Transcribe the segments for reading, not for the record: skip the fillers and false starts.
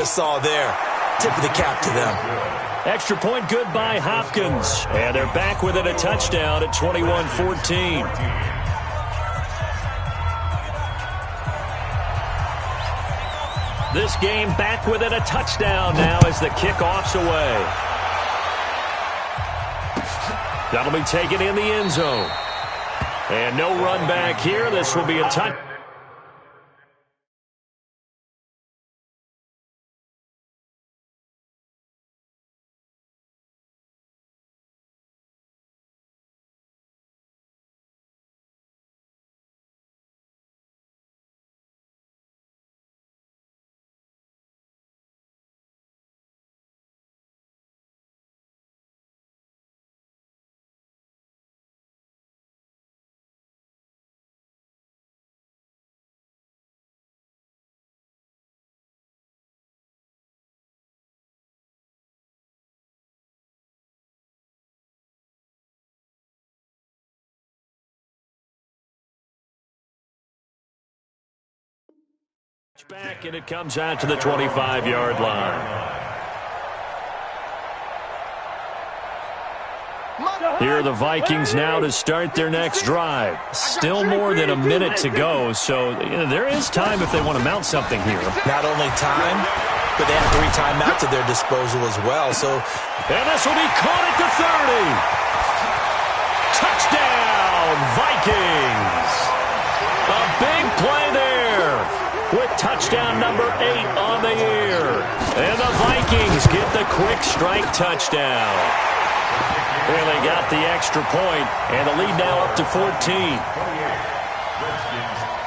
Saw there. Tip of the cap to them. Extra point good by Hopkins. And they're back within a touchdown at 21-14. This game back within a touchdown now as the kickoff's away. That'll be taken in the end zone. And no run back here. This will be a touchdown. Back, and it comes out to the 25-yard line. Here are the Vikings now to start their next drive. Still more than a minute to go, so there is time if they want to mount something here. Not only time, but they have 3 timeouts at their disposal as well. And this will be caught at the 30. Touchdown, Vikings! A big play there with touchdown number 8 on the year. And the Vikings get the quick strike touchdown. Really got the extra point, and the lead now up to 14.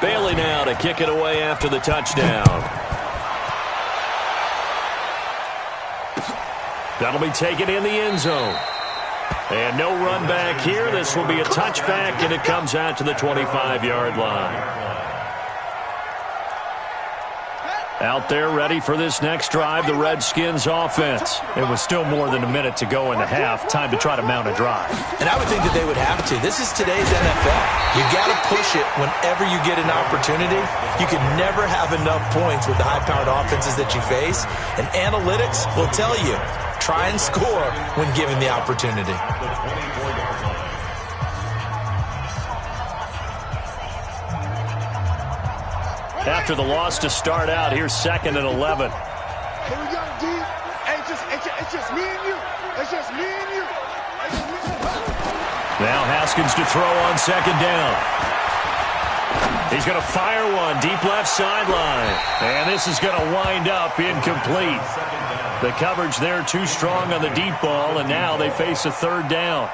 Bailey now to kick it away after the touchdown. That'll be taken in the end zone. And no run back here. This will be a touchback, and it comes out to the 25-yard line. Out there ready for this next drive, the Redskins offense. It was still more than a minute to go in the half. Time to try to mount a drive. And I would think that they would have to. This is today's NFL. You got to push it whenever you get an opportunity. You can never have enough points with the high-powered offenses that you face. And analytics will tell you, try and score when given the opportunity. After the loss to start out, here's 2nd and 11. Here we go, D. Hey, it's just me and you. It's just me and you. Now Haskins to throw on 2nd down. He's going to fire one deep left sideline. And this is going to wind up incomplete. The coverage there too strong on the deep ball, and now they face a 3rd down.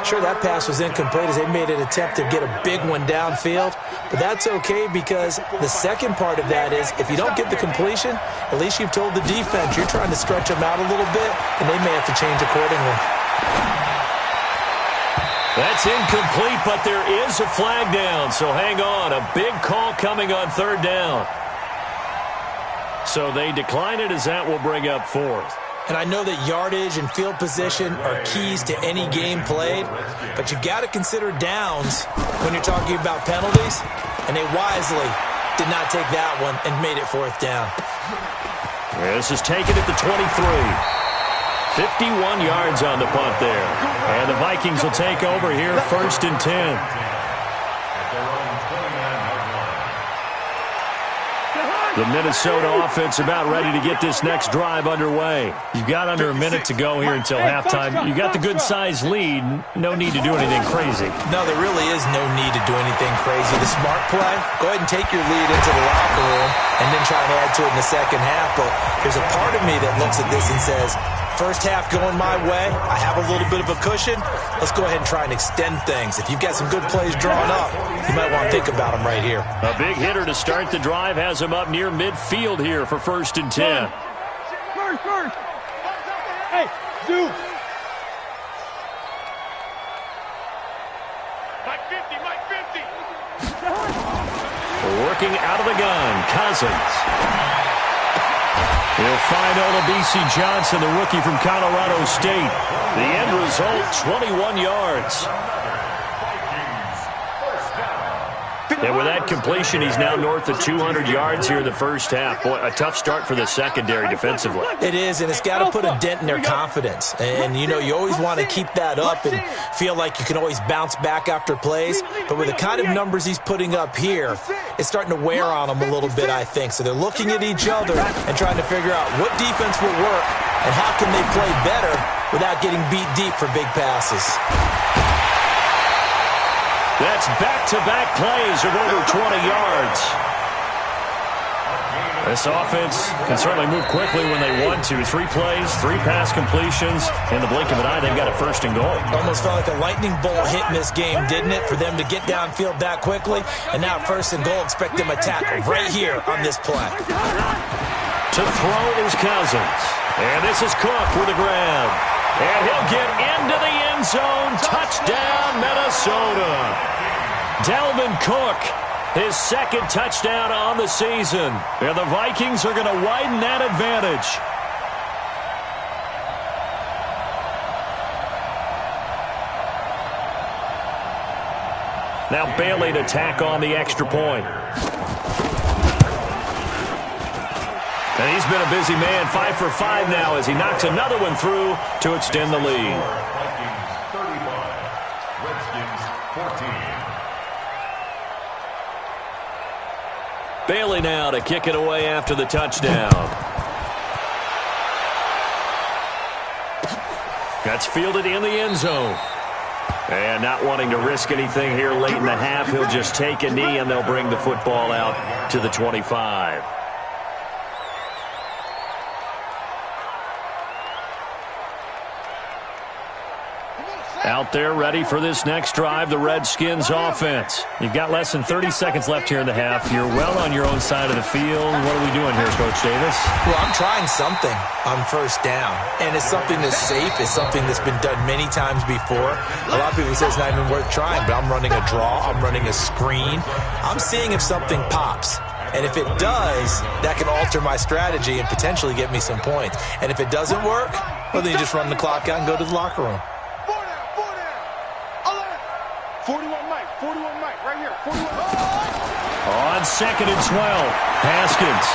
Sure, that pass was incomplete as they made an attempt to get a big one downfield. But that's okay because the second part of that is if you don't get the completion, at least you've told the defense you're trying to stretch them out a little bit, and they may have to change accordingly. That's incomplete, but there is a flag down, so hang on. A big call coming on 3rd down. So they decline it as that will bring up 4th. And I know that yardage and field position are keys to any game played, but you got to consider downs when you're talking about penalties, and they wisely did not take that one and made it 4th down. This is taken at the 23. 51 yards on the punt there. And the Vikings will take over here 1st and 10. The Minnesota offense about ready to get this next drive underway. You've got under a minute to go here until halftime. You got the good-sized lead. No need to do anything crazy. No, there really is no need to do anything crazy. The smart play, go ahead and take your lead into the locker room and then try and add to it in the second half. But there's a part of me that looks at this and says, first half going my way, I have a little bit of a cushion. Let's go ahead and try and extend things. If you've got some good plays drawn up, you might want to think about them right here. A big hitter to start the drive has him up near midfield here for 1st and 10. First. Hey, dude. Mike 50. Working out of the gun, Cousins. He'll find Olabisi Johnson, the rookie from Colorado State. The end result, 21 yards. And with that completion, he's now north of 200 yards here in the first half. Boy, a tough start for the secondary defensively. It is, and it's got to put a dent in their confidence. And, you know, you always want to keep that up and feel like you can always bounce back after plays. But with the kind of numbers he's putting up here, it's starting to wear on them a little bit, I think. So they're looking at each other and trying to figure out what defense will work and how can they play better without getting beat deep for big passes. That's back-to-back plays of over 20 yards. This offense can certainly move quickly when they want to. 3 plays, 3 pass completions. In the blink of an eye, they've got a first and goal. Almost felt like a lightning bolt hit in this game, didn't it, for them to get downfield that quickly? And now first and goal, expect them to tackle right here on this play. To throw is Cousins. And this is Cook with the grab. And he'll get into the end zone. Touchdown, Minnesota. Dalvin Cook, his second touchdown on the season. And the Vikings are going to widen that advantage. Now Bailey to tack on the extra point. And he's been a busy man, 5 for 5 now as he knocks another one through to extend the lead. Vikings 35, Redskins 14. Bailey now to kick it away after the touchdown. That's fielded in the end zone. And not wanting to risk anything here late in the half, he'll just take a knee and they'll bring the football out to the 25. Out there ready for this next drive, the Redskins offense. You've got less than 30 seconds left here in the half. You're well on your own side of the field. What are we doing here, Coach Davis? Well, I'm trying something on first down, and it's something that's safe. It's something that's been done many times before. A lot of people say it's not even worth trying, but I'm running a draw. I'm running a screen. I'm seeing if something pops. And if it does, that can alter my strategy and potentially get me some points. And if it doesn't work, well, then you just run the clock out and go to the locker room. 41 Mike, right here, 41. On 2nd and 12, Haskins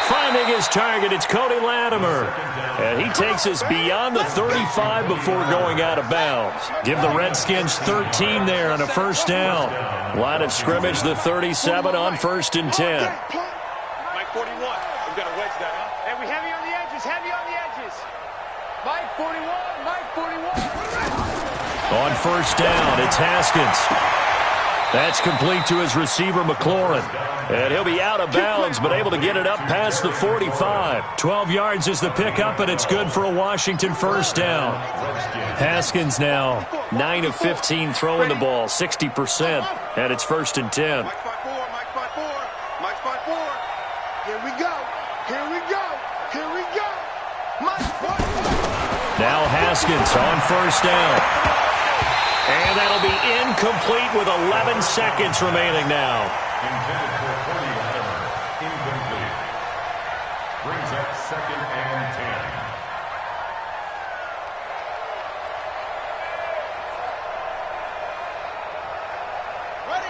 finding his target. It's Cody Latimer. And he takes us beyond the 35 before going out of bounds. Give the Redskins 13 there on a first down. Line of scrimmage, the 37 on 1st and 10. Mike 41, we've got to wedge that, huh? And we heavy on the edges, Mike 41, Mike 41. On first down, it's Haskins. That's complete to his receiver, McLaurin. And he'll be out of bounds, but able to get it up past the 45. 12 yards is the pickup, and it's good for a Washington first down. Haskins now 9 of 15 throwing the ball, 60%, and it's 1st and 10. Mike 5-4, Mike 5-4, Mike 5-4. Here we go, here we go, here we go. Mike 5-4. Now Haskins on first down. And that'll be incomplete with 11 seconds remaining now. Intended for 40 Latimer. Incomplete. Brings up 2nd and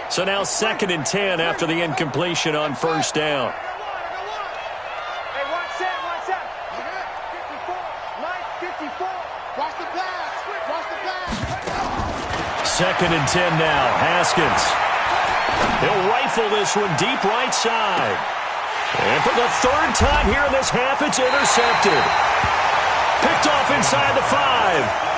10. So now 2nd and 10 after the incompletion on first down. Hey, watch that. 54, Mike 54. Watch the pass, watch the pass. 2nd and 10 now. Haskins. He'll rifle this one deep right side. And for the 3rd time here in this half, it's intercepted. Picked off inside the 5.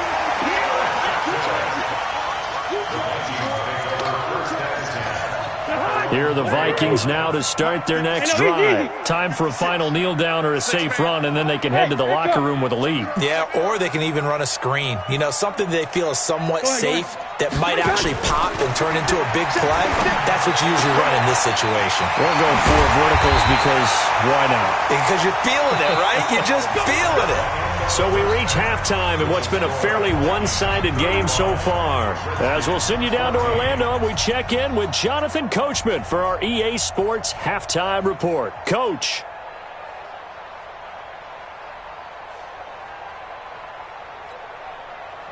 Here are the Vikings now to start their next drive. Time for a final kneel down or a safe run, and then they can head to the locker room with a lead. Yeah, or they can even run a screen. You know, something they feel is somewhat safe that might actually pop and turn into a big play. That's what you usually run in this situation. We're going 4 verticals because why not? Because you're feeling it, right? You're just feeling it. So we reach halftime in what's been a fairly one-sided game so far. As we'll send you down to Orlando, we check in with Jonathan Coachman for our EA Sports Halftime Report. Coach.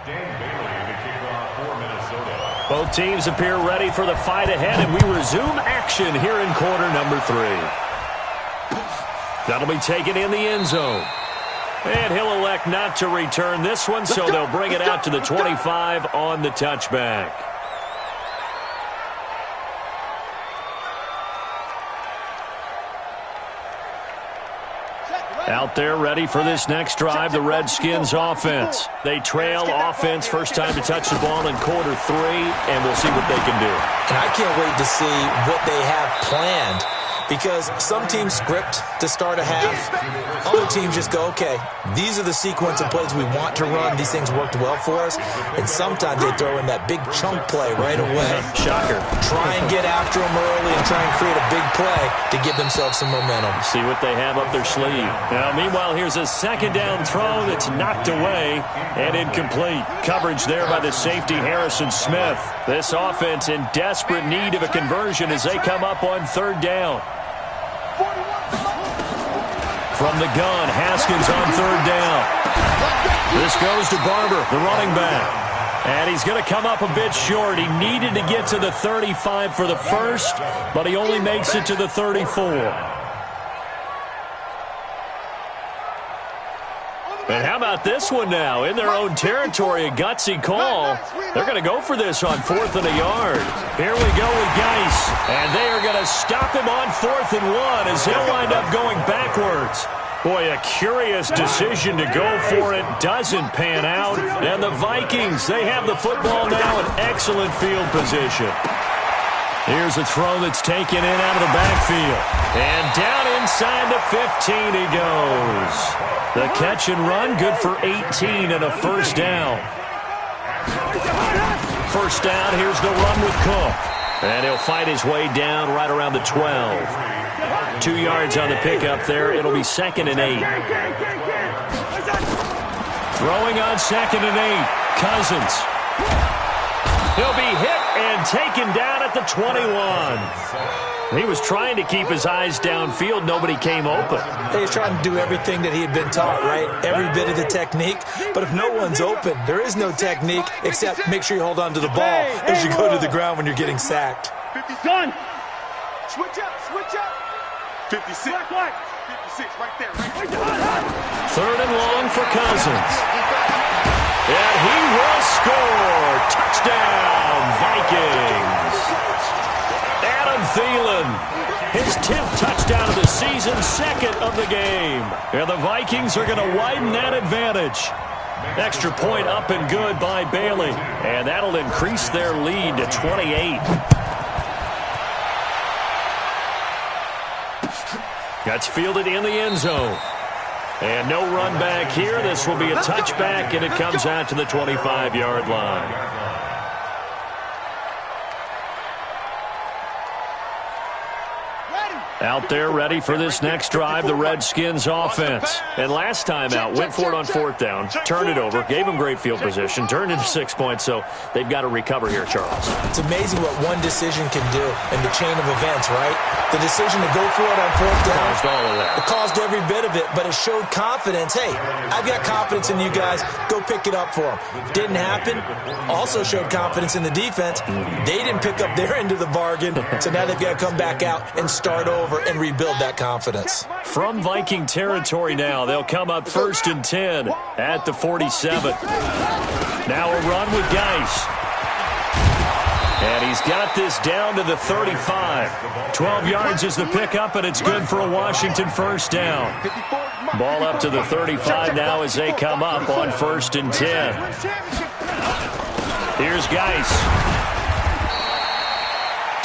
Dan Bailey, the kickoff for Minnesota. Both teams appear ready for the fight ahead, and we resume action here in quarter number 3. That'll be taken in the end zone. And he'll elect not to return this one, so they'll bring it out to the 25 on the touchback. Out there ready for this next drive, the Redskins offense. They trail offense, first time to touch the ball in quarter 3, and we'll see what they can do. And I can't wait to see what they have planned, because some teams script to start a half. Other teams just go, okay, these are the sequence of plays we want to run. These things worked well for us. And sometimes they throw in that big chunk play right away. Shocker. Try and get after them early and try and create a big play to give themselves some momentum. See what they have up their sleeve. Now, meanwhile, here's a second down throw that's knocked away and incomplete. Coverage there by the safety, Harrison Smith. This offense in desperate need of a conversion as they come up on third down. From the gun, Haskins on third down. This goes to Barber, the running back. And he's going to come up a bit short. He needed to get to the 35 for the first, but he only makes it to the 34. And how about this one now? In their own territory, a gutsy call. They're going to go for this on 4th and a yard. Here we go with Geis. And they are going to stop him on 4th and 1 as he'll wind up going backwards. Boy, a curious decision to go for it. Doesn't pan out. And the Vikings, they have the football now in excellent field position. Here's a throw that's taken in out of the backfield. And down inside the 15 he goes. The catch and run, good for 18 and a first down. First down, here's the run with Cook. And he'll fight his way down right around the 12. 2 yards on the pickup there. It'll be 2nd and 8. Throwing on 2nd and 8. Cousins. He'll be hit and taken down at the 21. He was trying to keep his eyes downfield. Nobody came open. He's trying to do everything that he had been taught, right? Every bit of the technique. But if no one's open, there is no technique except make sure you hold on to the ball as you go to the ground when you're getting sacked. 50 son. Switch up, switch up. 56. 56 right there. Third and long for Cousins. And he will score. Touchdown, Vikings. Adam Thielen, his 10th touchdown of the season, 2nd of the game. And the Vikings are going to widen that advantage. Extra point up and good by Bailey. And that'll increase their lead to 28. That's fielded in the end zone. And no run back here. This will be a touchback, and it comes out to the 25-yard line. Out there ready for this next drive, the Redskins offense. And last time out, went for it on 4th down, turned it over, gave them great field position, turned into 6 points, so they've got to recover here, Charles. It's amazing what one decision can do in the chain of events, right? The decision to go for it on 4th down. Caused all of that. It caused every bit of it, but it showed confidence. Hey, I've got confidence in you guys. Go pick it up for them. Didn't happen. Also showed confidence in the defense. They didn't pick up their end of the bargain, so now they've got to come back out and start over and rebuild that confidence. From Viking territory now, they'll come up 1st and 10 at the 47. Now a run with Geis. And he's got this down to the 35. 12 yards is the pickup, and it's good for a Washington first down. Ball up to the 35 now as they come up on 1st and 10. Here's Geis.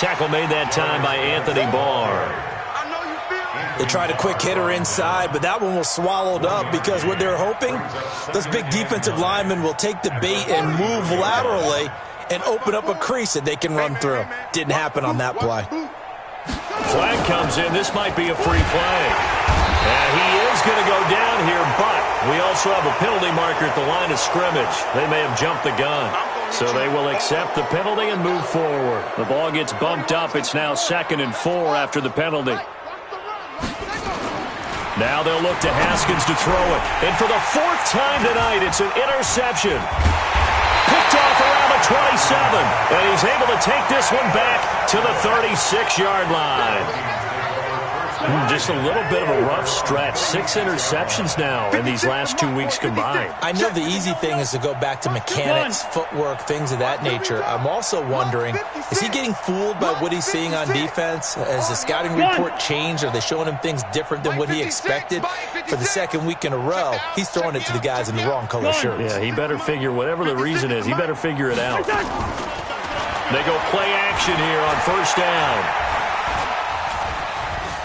Tackle made that time by Anthony Barr. They tried a quick hitter inside, but that one was swallowed up because what they're hoping, those big defensive linemen will take the bait and move laterally and open up a crease that they can run through. Didn't happen on that play. Flag comes in. This might be a free play. And he is going to go down here, but we also have a penalty marker at the line of scrimmage. They may have jumped the gun. So they will accept the penalty and move forward. The ball gets bumped up. It's now 2nd and 4 after the penalty. Now they'll look to Haskins to throw it. And for the 4th time tonight, it's an interception. Picked off around the 27. And he's able to take this one back to the 36-yard line. Just a little bit of a rough stretch. 6 interceptions now in these last 2 weeks combined. I know the easy thing is to go back to mechanics, footwork, things of that nature. I'm also wondering, is he getting fooled by what he's seeing on defense? Has the scouting report changed? Are they showing him things different than what he expected? For the second week in a row, he's throwing it to the guys in the wrong color shirts. Yeah, he better figure, whatever the reason is, he better figure it out. They go play action here on first down.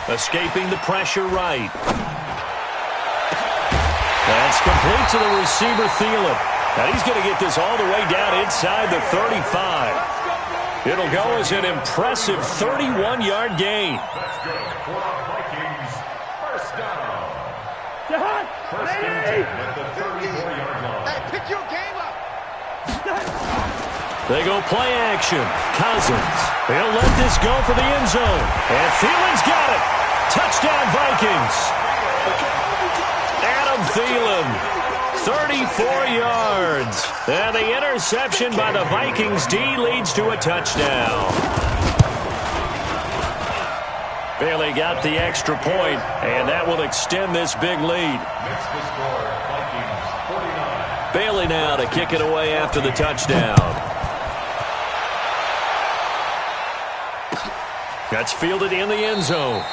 Escaping the pressure right. That's complete to the receiver, Thielen. And he's going to get this all the way down inside the 35. It'll go as an impressive 31-yard gain. Let's go for our Vikings. First down. First and 10 at the 34-yard line. Hey, pick your game up. They go play action. Cousins. He'll let this go for the end zone. And Thielen's got it. Touchdown, Vikings. Adam Thielen, 34 yards. And the interception by the Vikings D leads to a touchdown. Bailey got the extra point, and that will extend this big lead. Makes the score, Vikings 49. Bailey now to kick it away after the touchdown. That's fielded in the end zone.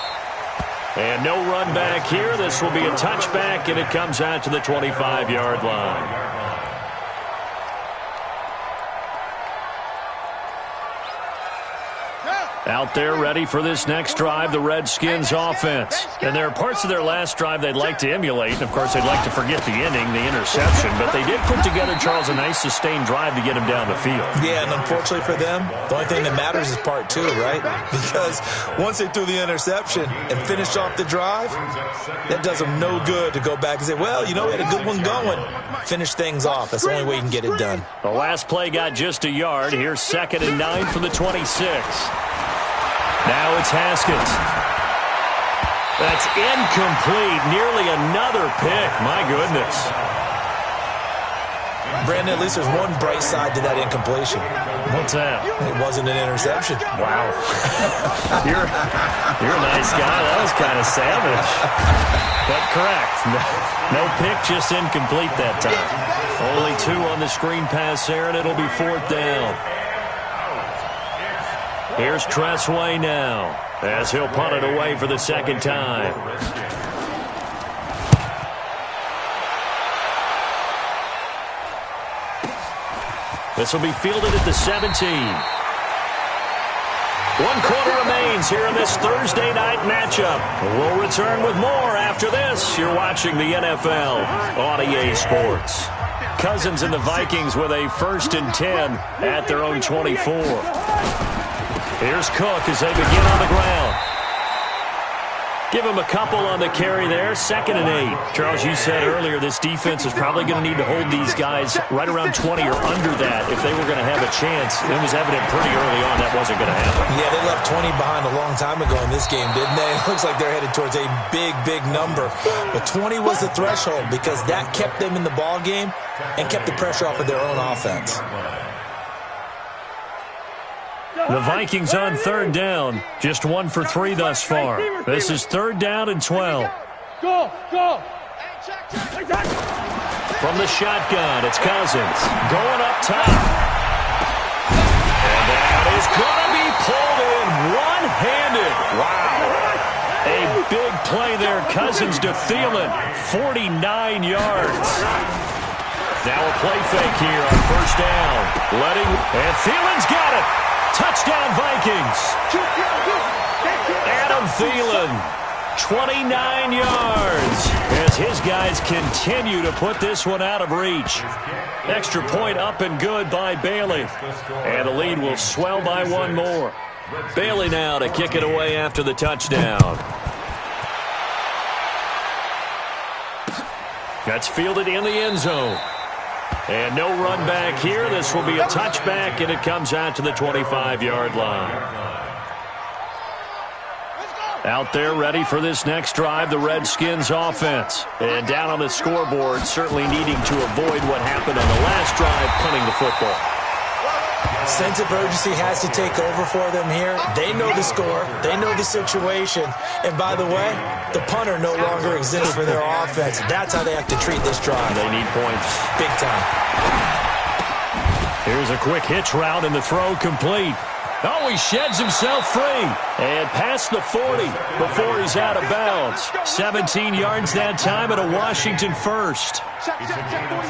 And no run back here. This will be a touchback, and it comes out to the 25-yard line. Out there ready for this next drive, the Redskins offense. And there are parts of their last drive they'd like to emulate. And, of course, they'd like to forget the ending, the interception. But they did put together, Charles, a nice sustained drive to get him down the field. Yeah, and unfortunately for them, the only thing that matters is part 2, right? Because once they threw the interception and finished off the drive, that does them no good to go back and say, well, you know, we had a good one going. Finish things off. That's the only way you can get it done. The last play got just a yard. Here's 2nd and 9 from the 26. Now it's Haskins. That's incomplete. Nearly another pick. My goodness. Brandon, at least there's one bright side to that incompletion. What's that? It wasn't an interception. Wow. You're a nice guy. That was kind of savage. But correct. No pick, just incomplete that time. Only 2 on the screen pass there, and it'll be 4th down. Here's Tressway now, as he'll punt it away for the second time. This will be fielded at the 17. 1 quarter remains here in this Thursday night matchup. We'll return with more after this. You're watching the NFL on EA Sports. Cousins and the Vikings with a 1st and 10 at their own 24. Here's Cook as they begin on the ground. Give him a couple on the carry there. 2nd and 8. Charles, you said earlier this defense is probably going to need to hold these guys right around 20 or under that if they were going to have a chance. It was evident pretty early on that wasn't going to happen. Yeah, they left 20 behind a long time ago in this game, didn't they? It looks like they're headed towards a big, big number. But 20 was the threshold because that kept them in the ball game and kept the pressure off of their own offense. The Vikings on 3rd down. Just 1 for 3 thus far. This is 3rd down and 12. Go! From the shotgun, it's Cousins. Going up top. And that is going to be pulled in one-handed. Wow. A big play there. Cousins to Thielen. 49 yards. Now a play fake here on 1st down. And Thielen's got it. Touchdown, Vikings. Adam Thielen, 29 yards, as his guys continue to put this one out of reach. Extra point up and good by Bailey. And the lead will swell by 1 more. Bailey now to kick it away after the touchdown. That's fielded in the end zone. And no run back here. This will be a touchback, and it comes out to the 25-yard line. Out there ready for this next drive, the Redskins offense. And down on the scoreboard, certainly needing to avoid what happened on the last drive, punting the football. Sense of urgency has to take over for them here. They know the score. They know the situation. And by the way, the punter no longer exists for their offense. That's how they have to treat this drive. They need points. Big time. Here's a quick hitch route and the throw complete. Oh, he sheds himself free. And past the 40 before he's out of bounds. 17 yards that time and a Washington first.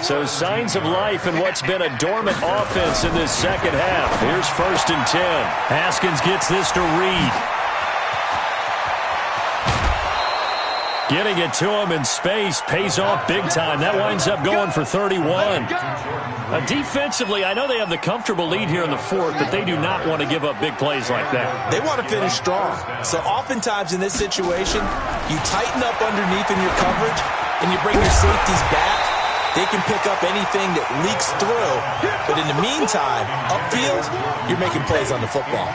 So signs of life in what's been a dormant offense in this second half. Here's 1st and 10. Haskins gets this to Reed. Getting it to him in space pays off big time. That winds up going for 31. Defensively, I know they have the comfortable lead here in the fourth, but they do not want to give up big plays like that. They want to finish strong. So oftentimes in this situation, you tighten up underneath in your coverage, and you bring your safeties back. They can pick up anything that leaks through. But in the meantime, upfield, you're making plays on the football.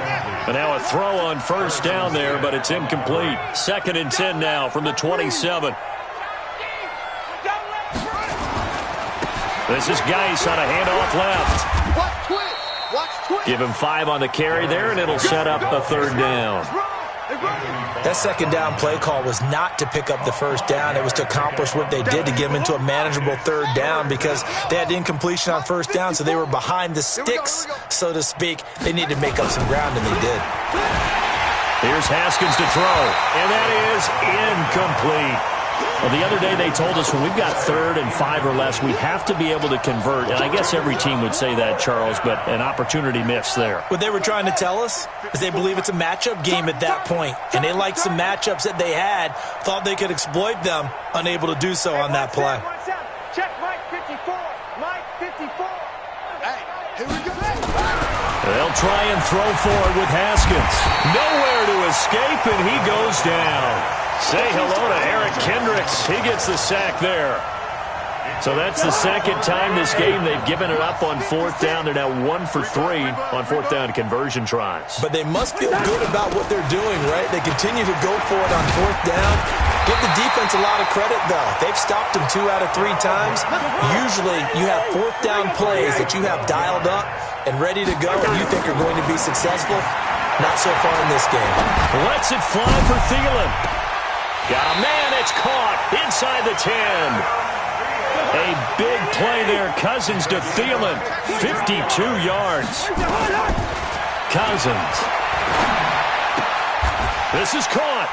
And now a throw on 1st down there, but it's incomplete. 2nd and 10 now from the 27. This is Geis on a handoff left. Give him 5 on the carry there, and it'll set up a 3rd down. That 2nd down play call was not to pick up the 1st down. It was to accomplish what they did, to get them into a manageable 3rd down, because they had incompletion on 1st down, so they were behind the sticks, so to speak. They needed to make up some ground, and they did. Here's Haskins to throw, and that is incomplete. Well, the other day they told us when we've got 3rd and 5 or less, we have to be able to convert. And I guess every team would say that, Charles, but an opportunity missed there. What they were trying to tell us is they believe it's a matchup game at that point. And they liked some matchups that they had, thought they could exploit them, unable to do so on that play. Check Mike 54. Mike 54. Hey, here we go. They'll try and throw forward with Haskins. Nowhere to escape, and he goes down. Say hello to Eric Kendricks. He gets the sack there. So that's the 2nd time this game they've given it up on 4th down. They're now 1 for 3 on 4th down conversion tries. But they must feel good about what they're doing, right? They continue to go for it on 4th down. Give the defense a lot of credit, though. They've stopped them 2 out of 3 times. Usually you have 4th down plays that you have dialed up and ready to go and you think are going to be successful. Not so far in this game. Lets it fly for Thielen. Got a man, it's caught inside the 10. A big play there, Cousins to Thielen, 52 yards. Cousins. This is caught.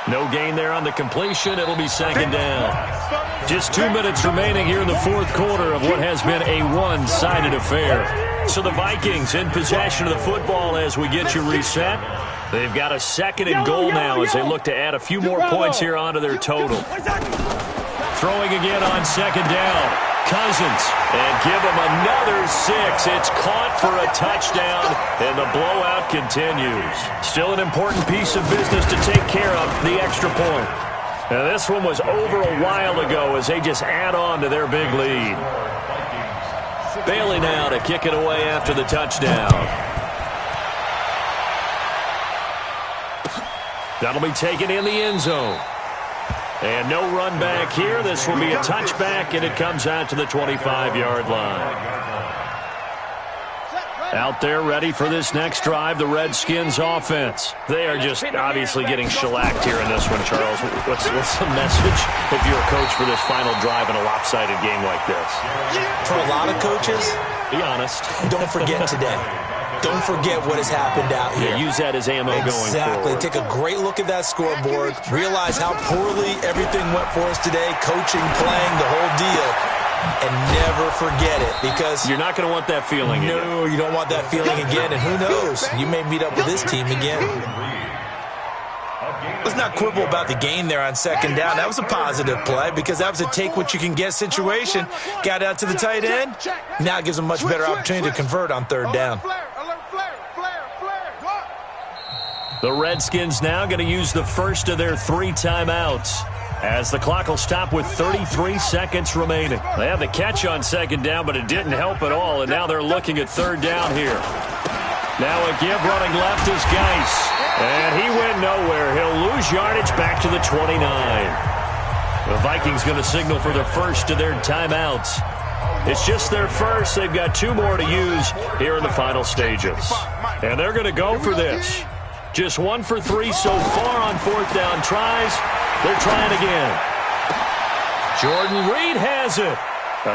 No gain there on the completion. It'll be 2nd down. Just 2 minutes remaining here in the 4th quarter of what has been a one-sided affair. So the Vikings in possession of the football as we get you reset. They've got a 2nd and goal now as they look to add a few more points here onto their total. Throwing again on 2nd down. Cousins. And give him another 6. It's caught for a touchdown, and the blowout continues. Still an important piece of business to take care of, the extra point. Now this one was over a while ago as they just add on to their big lead. Bailey now to kick it away after the touchdown. That'll be taken in the end zone. And no run back here. This will be a touchback, and it comes out to the 25-yard line. Out there ready for this next drive, the Redskins offense. They are just obviously getting shellacked here in this one, Charles. What's the message if you're a coach for this final drive in a lopsided game like this? For a lot of coaches, be honest. Don't forget today. Don't forget what has happened out here. Yeah, use that as ammo going forward. Exactly. Take a great look at that scoreboard. Realize how poorly everything went for us today. Coaching, playing, the whole deal. And never forget it, because you're not going to want that feeling again. No, you don't want that feeling again. And who knows? You may meet up with this team again. Let's not quibble about the gain there on 2nd down. That was a positive play because that was a take-what-you-can-get situation. Got out to the tight end. Now it gives them a much better opportunity to convert on 3rd down. The Redskins now going to use the first of their 3 timeouts as the clock will stop with 33 seconds remaining. They had the catch on 2nd down, but it didn't help at all, and now they're looking at 3rd down here. Now a give running left is Geis. And he went nowhere. He'll lose yardage back to the 29. The Vikings going to signal for their first of their timeouts. It's just their first. They've got 2 more to use here in the final stages. And they're going to go for this. Just 1 for 3 so far on 4th down tries. They're trying again. Jordan Reed has it.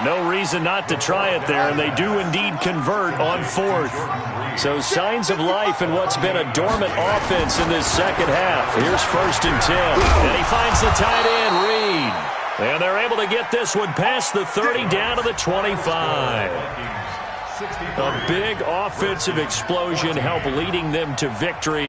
No reason not to try it there, and they do indeed convert on 4th. So signs of life in what's been a dormant offense in this second half. Here's 1st and 10. And he finds the tight end, Reed. And they're able to get this one past the 30 down to the 25. A big offensive explosion helped leading them to victory.